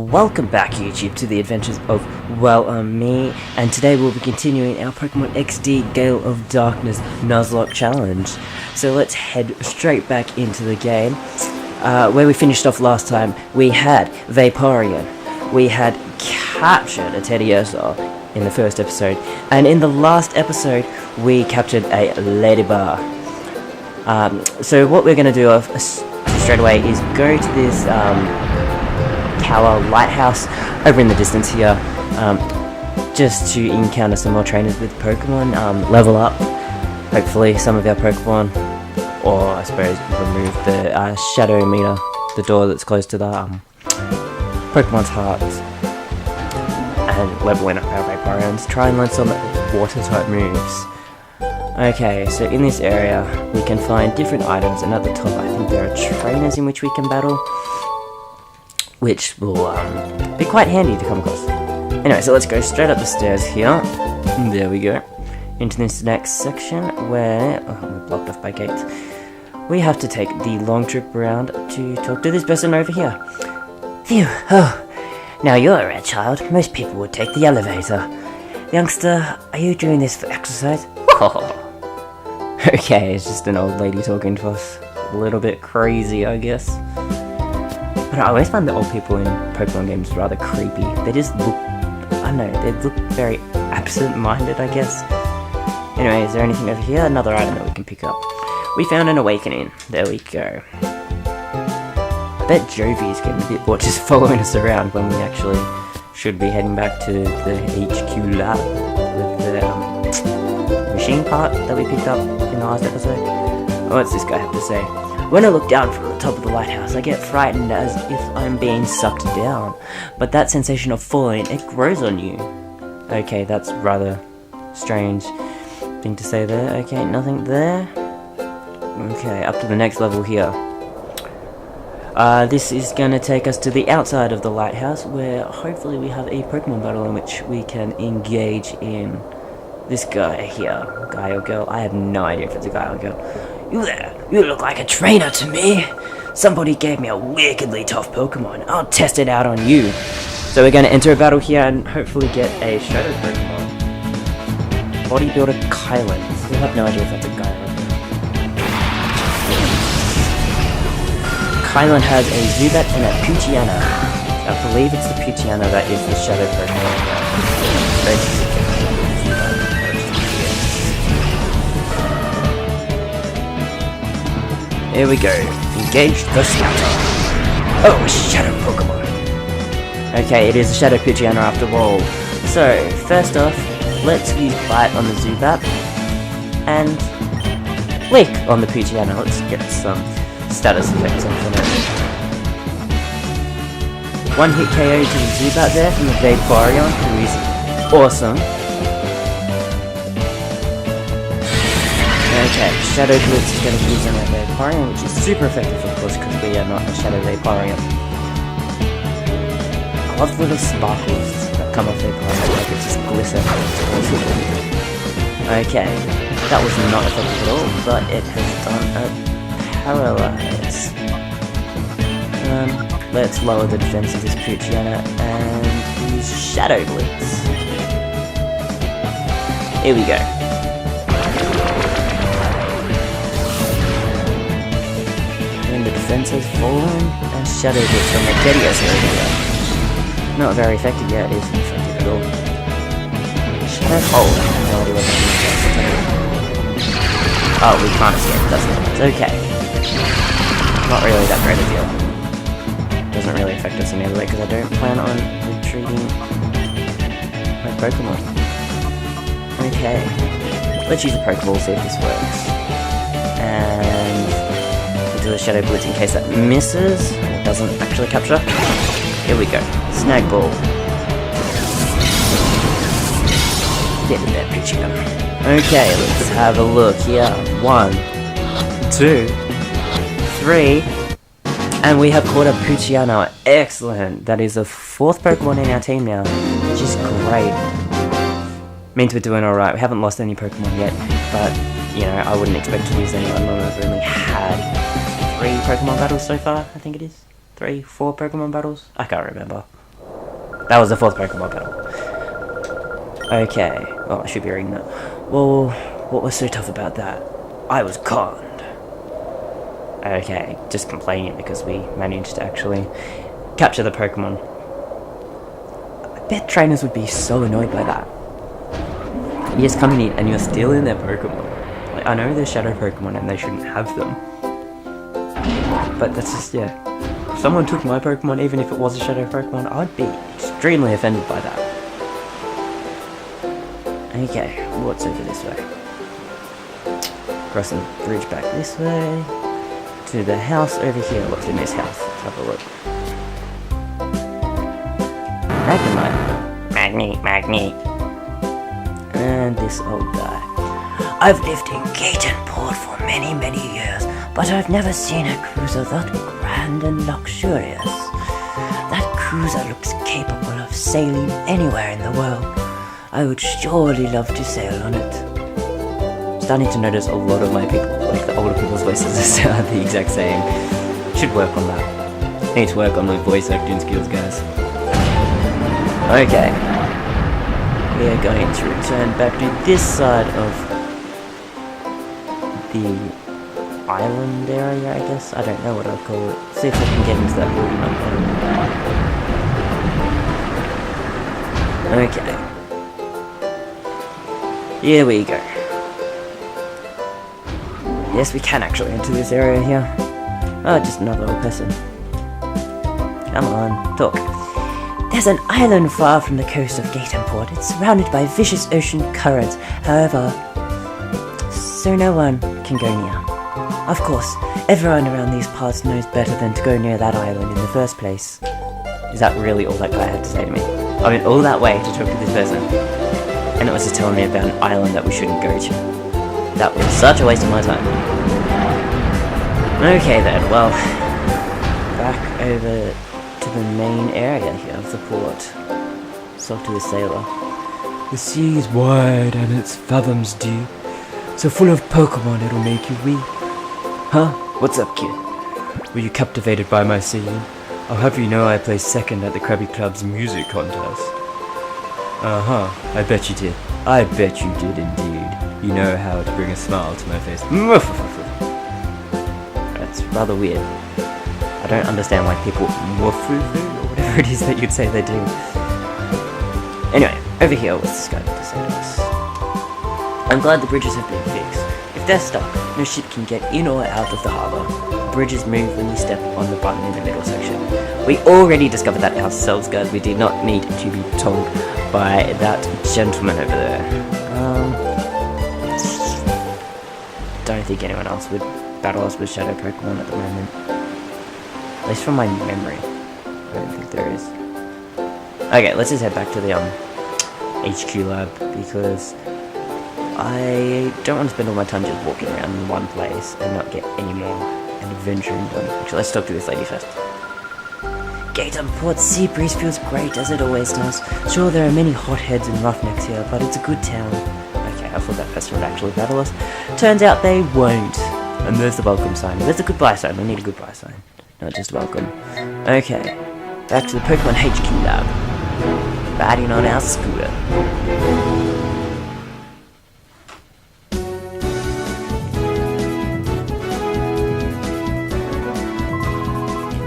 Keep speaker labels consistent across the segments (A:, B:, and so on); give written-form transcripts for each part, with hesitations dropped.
A: Welcome back, YouTube, to the Adventures of Me, and today we'll be continuing our Pokemon XD Gale of Darkness Nuzlocke challenge. So let's head straight back into the game. Where we finished off last time, we had Vaporeon. We had captured a Teddiursa in the first episode, and in the last episode, we captured a Ladybug. So what we're going to do straight away is go to this tower lighthouse over in the distance here, just to encounter some more trainers with Pokemon, level up hopefully some of our Pokemon, or I suppose remove the shadow meter, the door that's close to the Pokemon's hearts, and leveling up our Vaporeons, try and learn some water type moves. Okay, so in this area we can find different items, and at the top I think there are trainers in which we can battle, which will be quite handy to come across. Anyway, so let's go straight up the stairs here. There we go. Into this next section where we're blocked off by gates. We have to take the long trip around to talk to this person over here. Phew, oh. Now you're a rare child. Most people would take the elevator. Youngster, are you doing this for exercise? Okay, it's just an old lady talking to us. A little bit crazy, I guess. But I always find the old people in Pokemon games rather creepy. They just look, I don't know, they look very absent-minded, I guess. Anyway, is there anything over here? Another item that we can pick up. We found an awakening. There we go. I bet Jovi's getting a bit bored just following us around when we actually should be heading back to the HQ lab with the machine part that we picked up in the last episode. What's this guy have to say? When I look down from the top of the lighthouse, I get frightened as if I'm being sucked down. But that sensation of falling, it grows on you. Okay, that's rather strange thing to say there. Okay, nothing there. Okay, up to the next level here. This is going to take us to the outside of the lighthouse, where hopefully we have a Pokemon battle in which we can engage in this guy here. Guy or girl? I have no idea if it's a guy or girl. You there, you look like a trainer to me. Somebody gave me a wickedly tough Pokemon. I'll test it out on you. So we're going to enter a battle here and hopefully get a Shadow Pokemon. Bodybuilder Kylan. Still have no idea if that's a guy or a girl. Kylan has a Zubat and a Poochyena. I believe it's the Poochyena that is the Shadow Pokemon. Here we go. Engage the Scouter. Oh, a Shadow Pokemon. Okay, it is a Shadow Poochyena after all. So, first off, let's use Bite on the Zubat and Lick on the Poochyena. Let's get some status effects on it. One hit KO to the Zubat there from the Vaporeon, who is awesome. Okay, Shadow Blitz is going to be used on our Vaporeon, which is super effective, of course, because we are not a Shadow Vaporeon. I love the little sparkles that come off Vaporeon, like it just glisten. Okay, that was not effective at all, but it has done a paralyze. Let's lower the defense of this Poochyena and use Shadow Blitz. Here we go. The defense has fallen, and Shadow Blitz from the Teddiursa here. Not very effective yet, it isn't effective at all. Shadow... Oh, I have no idea what that means. Oh, we can't escape, that's not nice. Okay. Not really that great a deal. Doesn't really affect us in any way, because I don't plan on retreating my Pokemon. Okay. Let's use a Pokeball, see if this works. And the Shadow Blitz in case that misses or doesn't actually capture. Here we go. Snag Ball. Get in there, Poochyena. Okay, let's have a look here. 1, 2, 3, and we have caught a Poochyena. Excellent. That is the 4th Pokemon in our team now, which is great. Means we're doing alright. We haven't lost any Pokemon yet, but you know, I wouldn't expect to lose anyone when we've only had 3 Pokemon battles so far, I think it is. 3, 4 Pokemon battles? I can't remember. That was the 4th Pokemon battle. Okay. Well, I should be reading that. Well, what was so tough about that? I was conned. Okay, just complaining because we managed to actually capture the Pokemon. I bet trainers would be so annoyed by that. You're just coming in and you're stealing their Pokemon. Like, I know they're Shadow Pokemon and they shouldn't have them. But that's just, yeah. If someone took my Pokemon, even if it was a Shadow Pokemon, I'd be extremely offended by that. Okay, what's over this way? Crossing the bridge back this way. To the house over here. What's in this house? Let's have a look. Magnemite. And this old guy. I've lived in Port for many, many years, but I've never seen a cruiser that grand and luxurious. That cruiser looks capable of sailing anywhere in the world. I would surely love to sail on it. Starting to notice a lot of my people, like the older people's voices, are the exact same. Should work on that. Need to work on my voice acting skills, guys. Okay. We are going to return back to this side of the island area, I guess. I don't know what I'll call it. See if I can get into that building up there. Okay. Here we go. Yes, we can actually enter this area here. Oh, just another old person. Come on, talk. There's an island far from the coast of Port. It's surrounded by vicious ocean currents, however, so no one can go near. Of course, everyone around these parts knows better than to go near that island in the first place. Is that really all that guy had to say to me? I went all that way to talk to this person, and it was just telling me about an island that we shouldn't go to. That was such a waste of my time. Okay then, well, back over to the main area here of the port. Talk to the sailor. The sea is wide and its fathoms deep, so full of Pokemon it'll make you weep. Huh? What's up, kid? Were you captivated by my singing? I'll have you know I placed second at the Krabby Club's music contest. Uh-huh, I bet you did. I bet you did indeed. You know how to bring a smile to my face. That's rather weird. I don't understand why people woof-woo-foo, or whatever it is that you'd say they do. Anyway, over here, what's this guy got to say to us? I'm glad the bridges have been fixed. If they're stuck, no ship can get in or out of the harbour. Bridges move when you step on the button in the middle section. We already discovered that ourselves, guys. We did not need to be told by that gentleman over there. Don't think anyone else would battle us with Shadow Pokemon at the moment. At least from my memory. I don't think there is. Okay, let's just head back to the HQ lab, because I don't want to spend all my time just walking around in one place and not get any more adventuring done. Actually, let's talk to this lady first. Port's sea breeze feels great, as it always does. Sure, there are many hotheads and roughnecks here, but it's a good town. Okay, I thought that person would actually battle us. Turns out they won't. And there's the welcome sign. There's a goodbye sign. We need a goodbye sign, not just welcome. Okay, back to the Pokemon HQ lab. Riding on our scooter.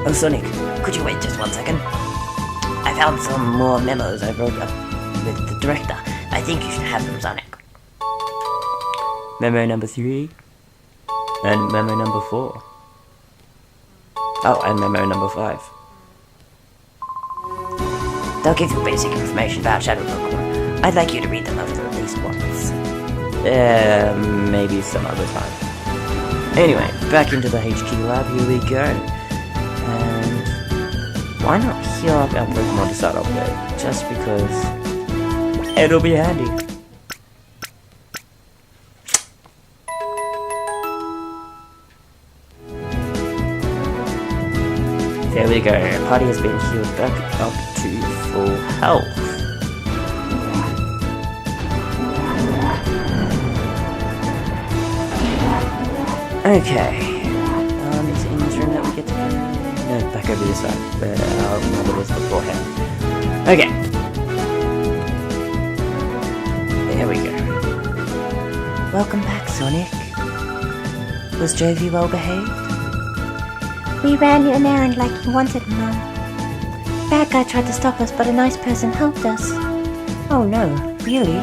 A: Oh, Sonic, could you wait just 1 second? I found some more memos I wrote up with the director. I think you should have them, Sonic. Memo number 3. And memo number 4. Oh, and memo number 5. They'll give you basic information about Shadow Pokemon. I'd like you to read them over at least once. Maybe some other time. Anyway, back into the HQ lab, here we go. And why not heal up our Pokemon to start off with? Just because it'll be handy. There we go, our party has been healed back up to full health. Okay. Is it in this room that we get to go? No, back over this side, where our mother was beforehand. Okay. There we go. Welcome back, Sonic. Was Jovi well behaved?
B: We ran an errand like you wanted, Mom. Bad guy tried to stop us, but a nice person helped us.
A: Oh no, really?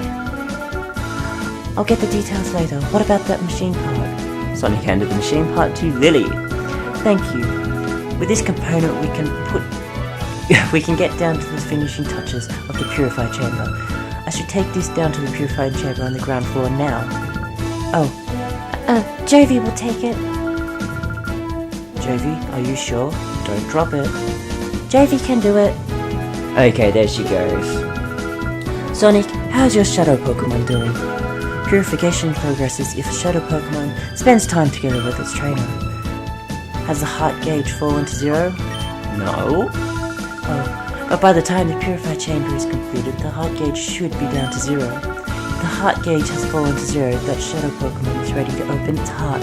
A: I'll get the details later. What about that machine part? Sonic handed the machine part to Lily. Thank you. With this component we can get down to the finishing touches of the purified chamber. I should take this down to the purified chamber on the ground floor now. Oh.
B: Jovi will take it.
A: Jovi, are you sure? Don't drop it.
B: Jovi can do it.
A: Okay, there she goes. Sonic, how's your shadow Pokemon doing? Purification progresses if a shadow Pokemon spends time together with its trainer. Has the heart gauge fallen to 0? No. Oh, but by the time the purified chamber is completed, the heart gauge should be down to 0. If the heart gauge has fallen to 0, that shadow Pokemon is ready to open its heart,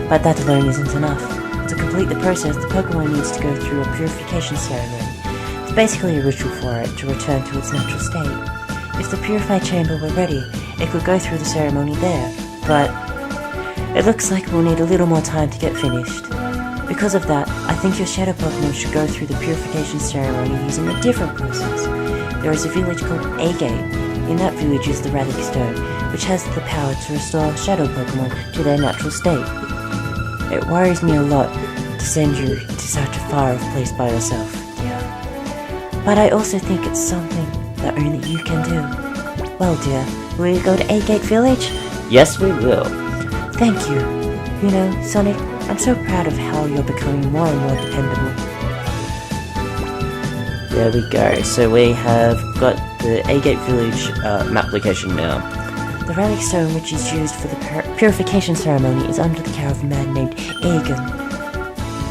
A: but that alone isn't enough. To complete the process, the Pokemon needs to go through a purification ceremony. It's basically a ritual for it to return to its natural state. If the purified chamber were ready, it could go through the ceremony there, but it looks like we'll need a little more time to get finished. Because of that, I think your shadow Pokemon should go through the purification ceremony using a different process. There is a village called Agate. In that village is the Relic Stone, which has the power to restore shadow Pokemon to their natural state. It worries me a lot to send you to such a far-off place by yourself, dear. But I also think it's something that only you can do. Well, dear, will you go to Agate Village? Yes, we will. Thank you. You know, Sonic, I'm so proud of how you're becoming more and more dependable. There we go. So we have got the Agate Village map location now. The Relic Stone, which is used for the purification ceremony, is under the care of a man named Aegon.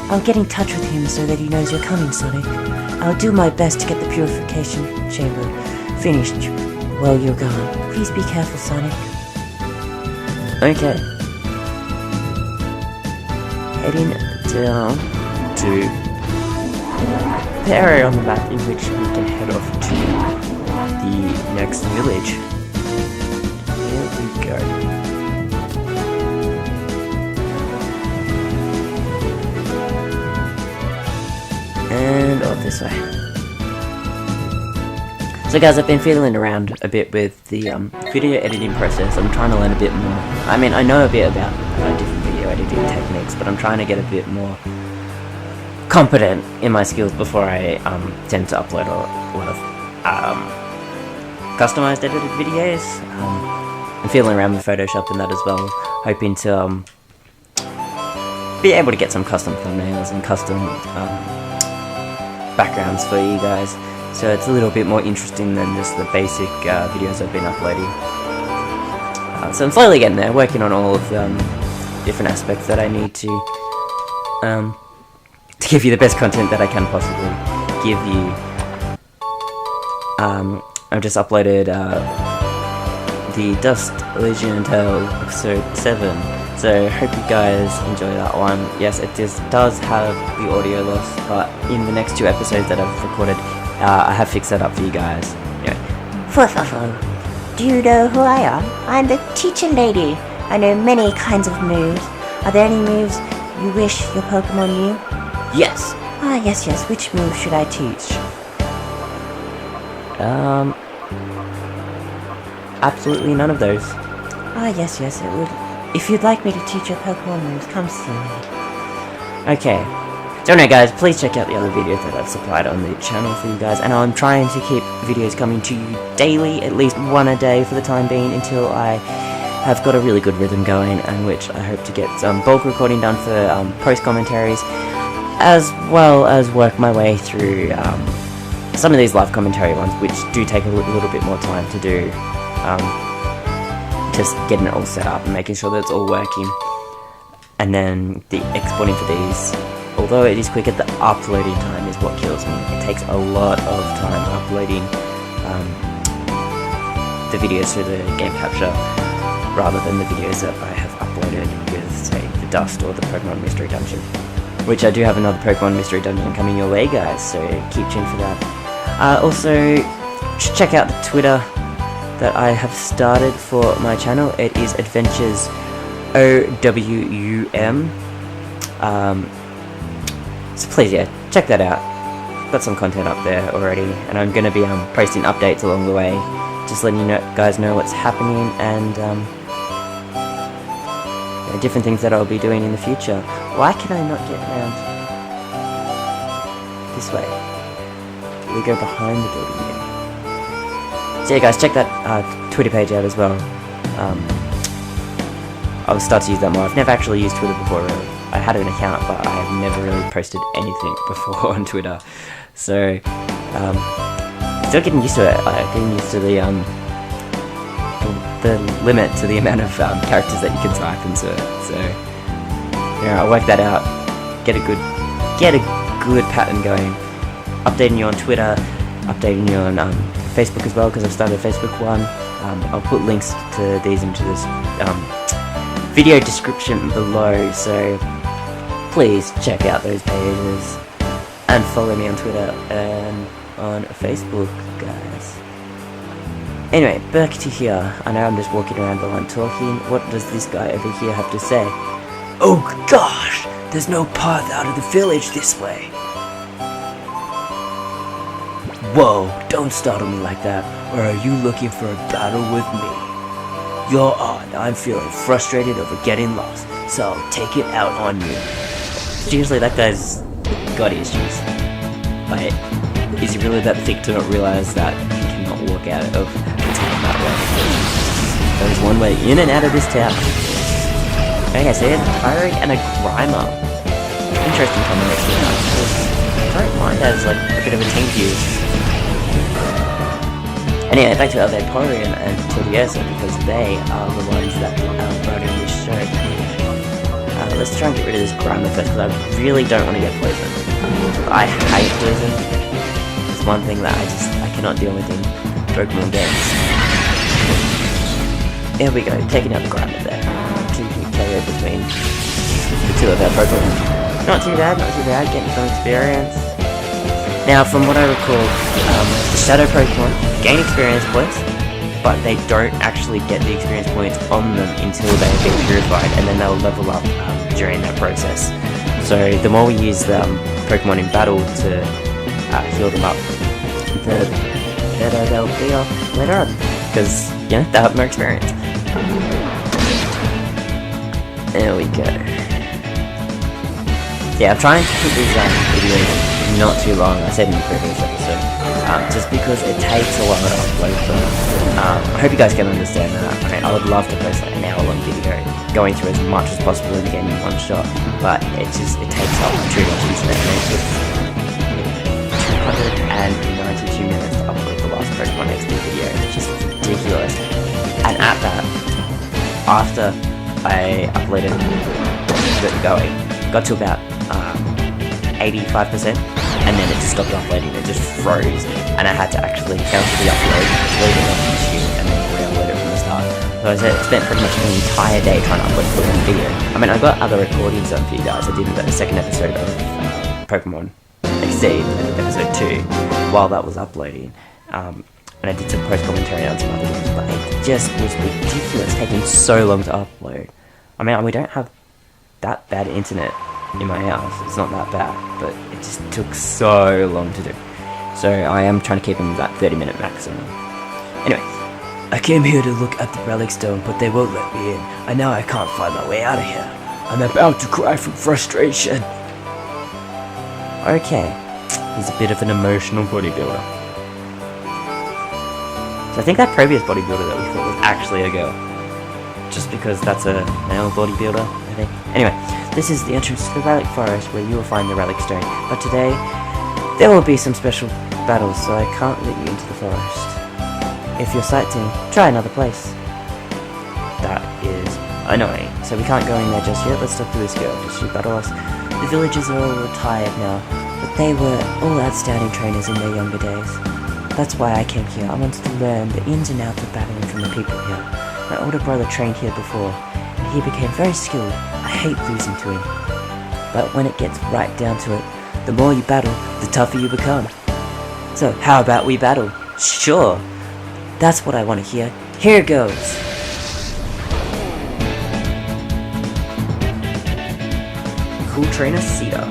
A: I'll get in touch with him so that he knows you're coming, Sonic. I'll do my best to get the purification chamber finished while you're gone. Please be careful, Sonic. Okay. Heading down to the area on the map in which we can head off to the next village. Here we go. And off this way. So guys, I've been fiddling around a bit with the video editing process. I'm trying to learn a bit more. I mean, I know a bit about different video editing techniques, but I'm trying to get a bit more competent in my skills before I tend to upload a lot of customized edited videos. I'm fiddling around with Photoshop and that as well, hoping to be able to get some custom thumbnails and custom backgrounds for you guys. So it's a little bit more interesting than just the basic videos I've been uploading. So I'm slowly getting there, working on all of the different aspects that I need to give you the best content that I can possibly give you. I've just uploaded the Dust Legion Tale episode 7, so hope you guys enjoy that one. Yes, it does have the audio loss, but in the next 2 episodes that I've recorded, I have fixed that up for you guys. Anyway.
B: Do you know who I am? I'm the teacher lady. I know many kinds of moves. Are there any moves you wish your Pokemon knew?
A: Yes.
B: Ah, yes. Which move should I teach?
A: Absolutely none of those.
B: Ah, yes, it would. If you'd like me to teach your Pokemon moves, come see me.
A: Okay. So anyway guys, please check out the other videos that I've supplied on the channel for you guys, and I'm trying to keep videos coming to you daily, at least 1 a day for the time being, until I have got a really good rhythm going, and which I hope to get some bulk recording done for post commentaries, as well as work my way through some of these live commentary ones, which do take a little bit more time to do, just getting it all set up and making sure that it's all working. And then the exporting for these, although it is quicker, the uploading time is what kills me. It takes a lot of time uploading the videos to the game capture, rather than the videos that I have uploaded with, say, the Dust or the Pokemon Mystery Dungeon. Which I do have another Pokemon Mystery Dungeon coming your way, guys, so keep tuned for that. Also, check out the Twitter that I have started for my channel. It is AdventuresOwum. So please, yeah, check that out. Got some content up there already, and I'm going to be posting updates along the way, just letting you guys know what's happening, and different things that I'll be doing in the future. Why can I not get around this way? We go behind the building again. So yeah guys, check that Twitter page out as well. I'll start to use that more. I've never actually used Twitter before, really. I had an account, but I have never really posted anything before on Twitter. So, still getting used to it. Getting used to the limit to the amount of characters that you can type into it. So, yeah, I'll work that out. Get a good pattern going. Updating you on Twitter, updating you on Facebook as well, because I've started a Facebook one. I'll put links to these into this video description below, so please check out those pages and follow me on Twitter and on Facebook, guys. Anyway, back to here. I know I'm just walking around while I'm talking. What does this guy over here have to say? Oh gosh, there's no path out of the village this way. Whoa, don't startle me like that, or are you looking for a battle with me? You're on. I'm feeling frustrated over getting lost, so I'll take it out on you. Seriously, that guy's got issues. Like, is he really that thick to not realize that he cannot walk out of the town that way? There's one way in and out of this town. Okay, so a Tyric and a Grimer. Interesting combination. I don't mind as like a bit of a team view. Anyway, back to Vaporeon and Teddiursa, because they are the ones that brought in this show. Let's try and get rid of this Grimer first, because I really don't want to get poisoned. I hate poison. It's one thing that I cannot deal with in Pokemon games. Here we go, taking out the Grimer there. 2 KO between the two of our Pokemon. Not too bad, getting some experience. Now, from what I recall, the Shadow Pokemon gain experience points, but they don't actually get the experience points on them until they have been purified, and then they'll level up during that process. So the more we use the Pokemon in battle to heal them up, the better they'll be off later on, because, you know, they'll have more experience. There we go. Yeah, I'm trying to keep these videos not too long. I said in the previous episode, just because it takes a while to upload them. I hope you guys can understand that. I mean, I would love to post like an hour-long video, going through as much as possible in the game in one shot, but it takes up too much internet. And it's 292 minutes to upload the last Pokemon XD video, which is ridiculous. And at that, after I uploaded it going, got to about 85%, and then it just stopped uploading. It just froze, and I had to actually cancel the upload, leave it on YouTube, and then re-upload it from the start. So I spent pretty much an entire day trying to upload one video. I mean, I got other recordings done for you guys. I did the second episode of Pokemon XD, episode 2, while that was uploading. And I did some post-commentary on some other games, but it just was ridiculous, taking so long to upload. I mean, we don't have that bad internet in my house. It's not that bad, but it just took so long to do. So I am trying to keep them that 30-minute maximum. Anyways, I came here to look at the relic stone, but they won't let me in. And now I can't find my way out of here. I'm about to cry from frustration. Okay, he's a bit of an emotional bodybuilder. So I think that previous bodybuilder that we thought was actually a girl, just because that's a male bodybuilder, I think. Anyway, this is the entrance to the Relic Forest, where you will find the Relic Stone. But today, there will be some special battles, so I can't let you into the forest. If you're sightseeing, try another place. That is annoying. So we can't go in there just yet. Let's talk to this girl. Does she battle us? The villagers are all retired now, but they were all outstanding trainers in their younger days. That's why I came here. I wanted to learn the ins and outs of battling from the people here. My older brother trained here before, and he became very skilled. I hate losing to him. But when it gets right down to it, the more you battle, the tougher you become. So, how about we battle? Sure. That's what I want to hear. Here goes. Cool trainer Cedar.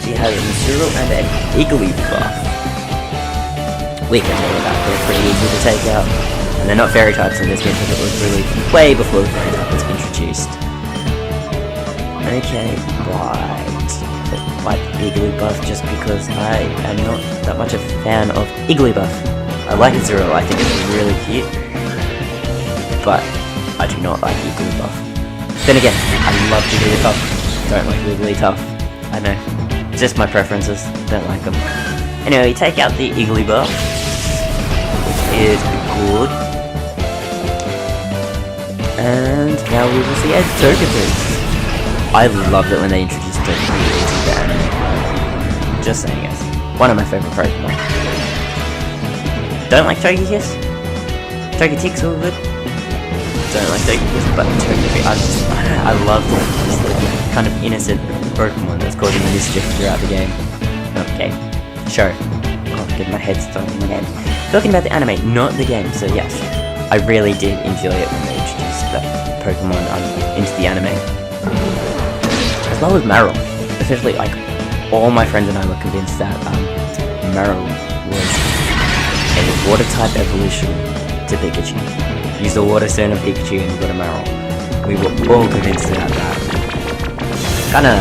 A: She has a Zero and an Iggly buff. We can deal with that, they're pretty easy to take out. And they're not fairy types in this game because it was released way before the fairy type was introduced. Okay, right. Like Iggly buff just because I am not that much a fan of Iggly buff. I like Zero, I think it's really cute. But I do not like Iggly buff. Then again, I love Jigglypuff. Don't like Wigglytuff. I know. It's just my preferences. Don't like them. Anyway, you take out the Igglybuff, which is good. And now we will see a Togepi. I loved it when they introduced Togepi into the anime. Just saying, guys. One of my favorite Pokemon. Don't like Togekiss? Togetix all good? Don't like Togekiss, but Togepi, I love this kind of innocent Pokemon that's causing mischief throughout the game. Okay, sure. I'll get my head stuck in the game. Talking about the anime, not the game, so yes. I really did enjoy it when they introduced that Pokemon into the anime. As well as Marill. Especially, like, all my friends and I were convinced that Marill was a water-type evolution to Pikachu. Use the water stone of Pikachu and you got a Marill. We were all convinced about that. Kinda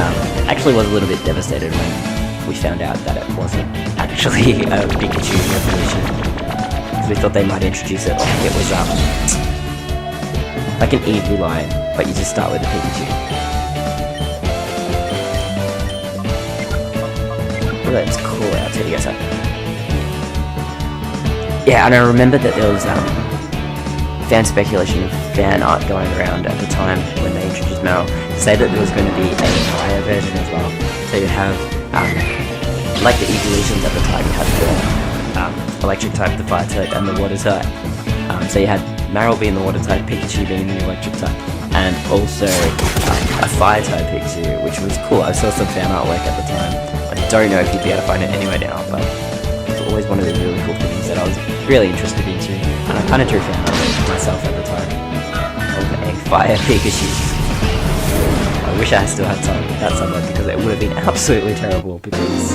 A: actually was a little bit devastated when we found out that it wasn't actually a Pikachu evolution. Because we thought they might introduce it like it was like an Eevee, but you just start with a Pikachu. Let's call out to the guys. Yeah, and I remember that there was fan speculation of fan art going around at the time when they introduced Marill to say that there was going to be a fire version as well. So you have, like the evolutions at the time, you had the electric type, the fire type, and the water type. So you had Marill being the water type, Pikachu being the electric type, and also a fire type Pikachu, which was cool. I saw some fan artwork at the time. I don't know if you'd be able to find it anywhere now, but it's always one of the really cool things that I was really interested into, and I kind of drew fan art myself at the time of a fire Pikachu. I wish I still had that somewhere because it would have been absolutely terrible because,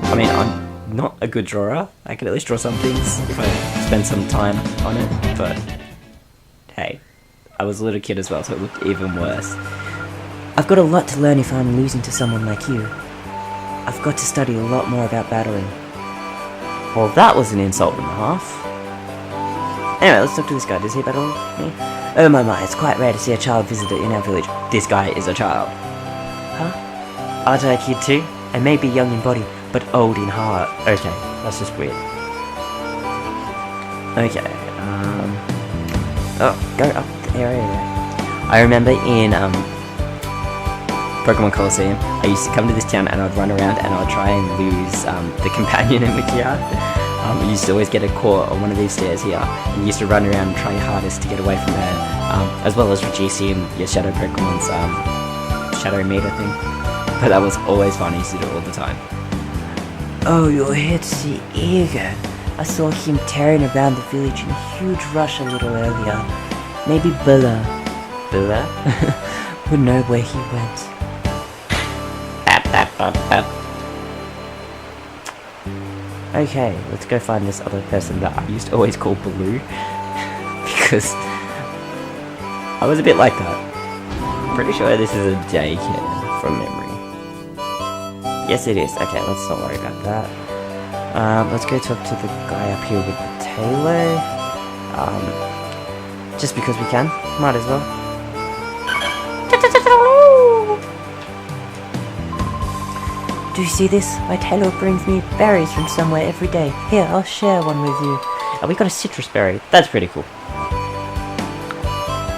A: I mean, I'm not a good drawer. I could at least draw some things if I spend some time on it, but hey, I was a little kid as well, so it looked even worse. I've got a lot to learn if I'm losing to someone like you. I've got to study a lot more about battling. Well, that was an insult and a half. Anyway, let's talk to this guy. Does he battle me? Oh my, it's quite rare to see a child visitor in our village. This guy is a child. Huh? Aren't I a kid too? I may be young in body, but old in heart. Okay, that's just weird. Okay, oh, go up the area there. I remember in, Pokemon Colosseum, I used to come to this town and I'd run around and I'd try and lose the companion in the yard. I used to always get a caught on one of these stairs here, and you used to run around and try your hardest to get away from her, as well as reducing your Shadow Pokemon's Shadow meter thing. But that was always fun, I used to do it all the time. Oh, you're here to see Egan. I saw him tearing around the village in a huge rush a little earlier. Maybe Bella would know where he went. Okay, let's go find this other person that I used to always call Baloo. Because I was a bit like that. I'm pretty sure this is a daycare from memory. Yes it is. Okay, let's not worry about that. Let's go talk to the guy up here with the tailor. Just because we can. Might as well. Do you see this? My tailor brings me berries from somewhere every day. Here, I'll share one with you. Oh, we got a citrus berry. That's pretty cool.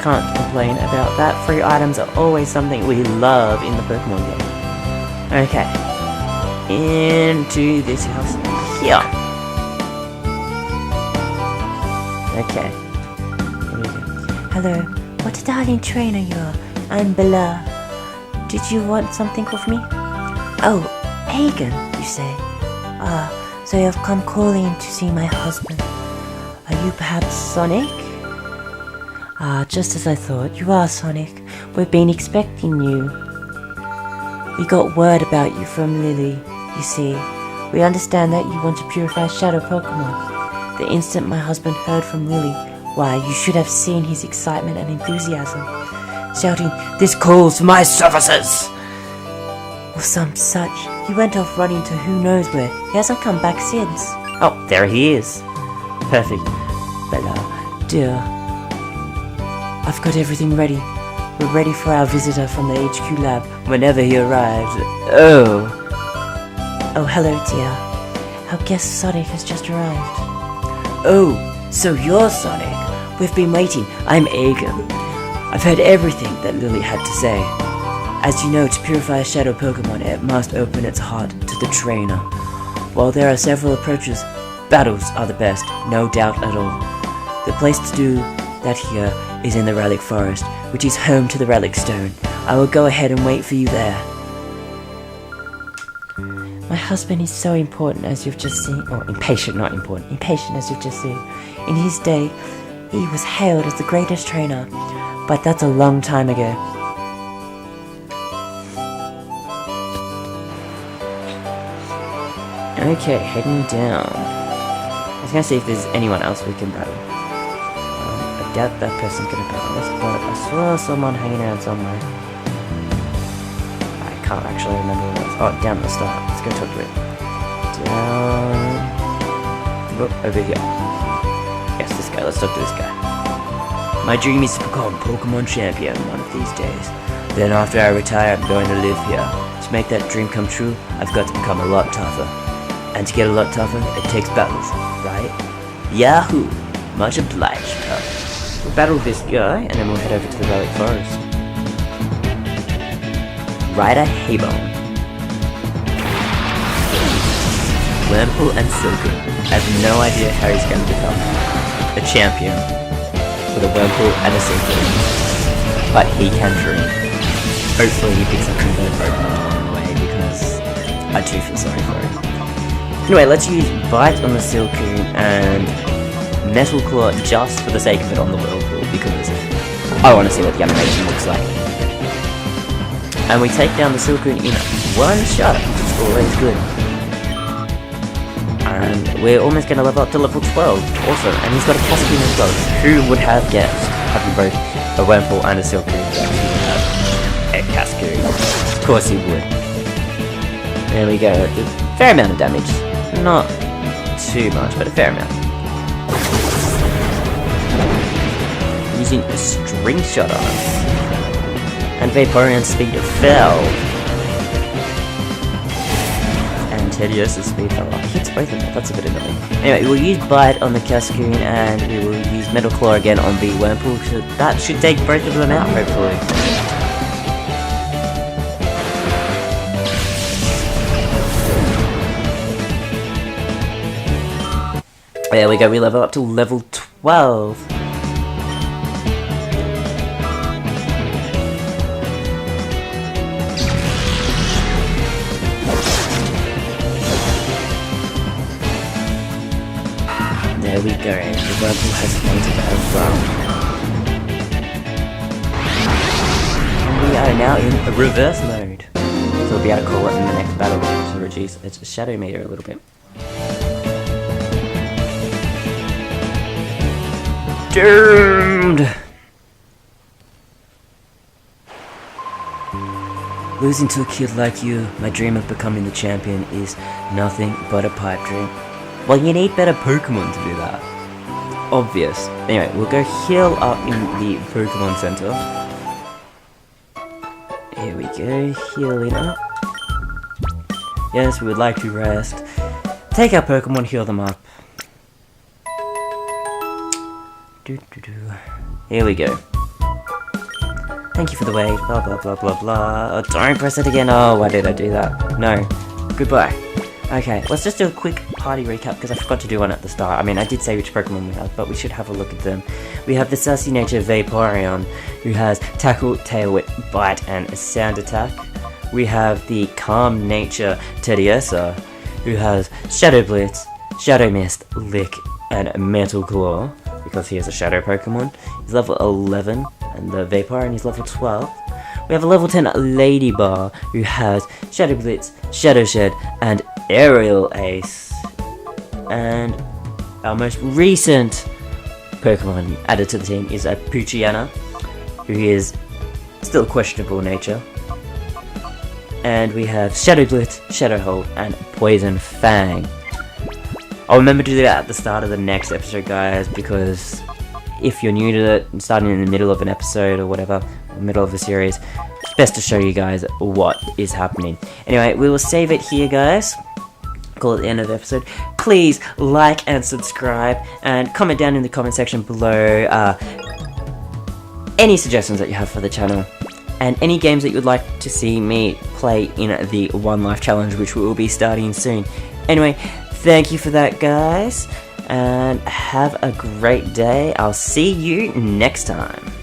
A: Can't complain about that. Free items are always something we love in the Pokemon game. Okay. Into this house here. Okay. Hello. What a darling trainer you are. I'm Bella. Did you want something of me?
B: Oh, Hagen, you say? So you have come calling to see my husband. Are you perhaps Sonic? Just as I thought, you are Sonic. We've been expecting you. We got word about you from Lily, you see. We understand that you want to purify shadow Pokemon. The instant my husband heard from Lily, why, you should have seen his excitement and enthusiasm, shouting, "This calls for my services!" Or some such. He went off running to who knows where. He hasn't come back since.
A: Oh, there he is. Perfect.
B: Bella, dear, I've got everything ready. We're ready for our visitor from the HQ lab whenever he arrives.
A: Oh,
B: hello, dear. Our guest Sonic has just arrived.
A: Oh, so you're Sonic. We've been waiting. I'm Aegon. I've heard everything that Lily had to say. As you know, to purify a shadow Pokemon, it must open its heart to the trainer. While there are several approaches, battles are the best, no doubt at all. The place to do that here is in the Relic Forest, which is home to the Relic Stone. I will go ahead and wait for you there.
B: My husband is so important, as you've just seen. Or impatient, not important. Impatient, as you've just seen. In his day, he was hailed as the greatest trainer. But that's a long time ago.
A: Okay, heading down. I was gonna see if there's anyone else we can battle. I doubt that person's gonna battle us, but I saw someone hanging out somewhere. I can't actually remember where it was. Oh, down at the start. Let's go talk to it. Down. Whoop, over here. Yes, this guy. Let's talk to this guy. My dream is to become Pokemon champion one of these days. Then after I retire, I'm going to live here. To make that dream come true, I've got to become a lot tougher. And to get a lot tougher, it takes battles, right? Yahoo! Much obliged, pal. We'll battle this guy, and then we'll head over to the Relic Forest. Ryder Haybone. Wurmple and Silcoon. I have no idea how he's going to become a champion with a Wurmple and a Silcoon. But he can dream. Hopefully he picks up some better Pokemon along the way, because I do feel sorry for him. Anyway, let's use Bite on the Silcoon and Metal Claw just for the sake of it on the Whirlpool, because I want to see what the animation looks like. And we take down the Silcoon in one shot, which is always good. And we're almost going to level up to level 12. Awesome. And he's got a Cascoon as well. Who would have guessed, having both a Wurmple and a Silcoon, that he would have a Cascoon? Of course he would. There we go. A fair amount of damage. Not too much, but a fair amount. Using a String Shot on us. And Vaporeon's speed fell. And Tediosa's speed fell. Oh, he hits both of them. That's a bit annoying. Anyway, we'll use Bite on the Cascoon, and we will use Metal Claw again on the Wurmple. So that should take both of them out, hopefully. There we go, we level up to level 12. There we go, the Wurmple has fainted as well. And we are now in a reverse mode. So we'll be able to call it in the next battle to reduce its shadow meter a little bit. Doomed! Losing to a kid like you, my dream of becoming the champion is nothing but a pipe dream. Well, you need better Pokemon to do that. Obvious. Anyway, we'll go heal up in the Pokemon Center. Here we go, healing up. Yes, we would like to rest. Take our Pokemon, heal them up. Here we go. Thank you for the wait. Blah blah blah blah blah. Oh, don't press it again. Oh, why did I do that? No. Goodbye. Okay, let's just do a quick party recap because I forgot to do one at the start. I mean, I did say which Pokemon we have, but we should have a look at them. We have the Sassy Nature Vaporeon, who has Tackle, Tail Whip, Bite, and Sound Attack. we have the Calm Nature Teddiursa, who has Shadow Blitz, Shadow Mist, Lick, and Metal Claw, because he is a Shadow Pokemon. He's level 11, and the Vaporeon, and he's level 12. We have a level 10 Ladybar, who has Shadow Blitz, Shadow Shed, and Aerial Ace. And our most recent Pokemon added to the team is a Poochyena, who is still questionable nature. And we have Shadow Blitz, Shadow Hold, and Poison Fang. I'll remember to do that at the start of the next episode, guys, because if you're new to it, starting in the middle of an episode or whatever, middle of a series, it's best to show you guys what is happening. Anyway, we will save it here, guys. Call it the end of the episode. Please like and subscribe, and comment down in the comment section below any suggestions that you have for the channel, and any games that you would like to see me play in the One Life Challenge, which we will be starting soon. Anyway, thank you for that, guys, and have a great day. I'll see you next time.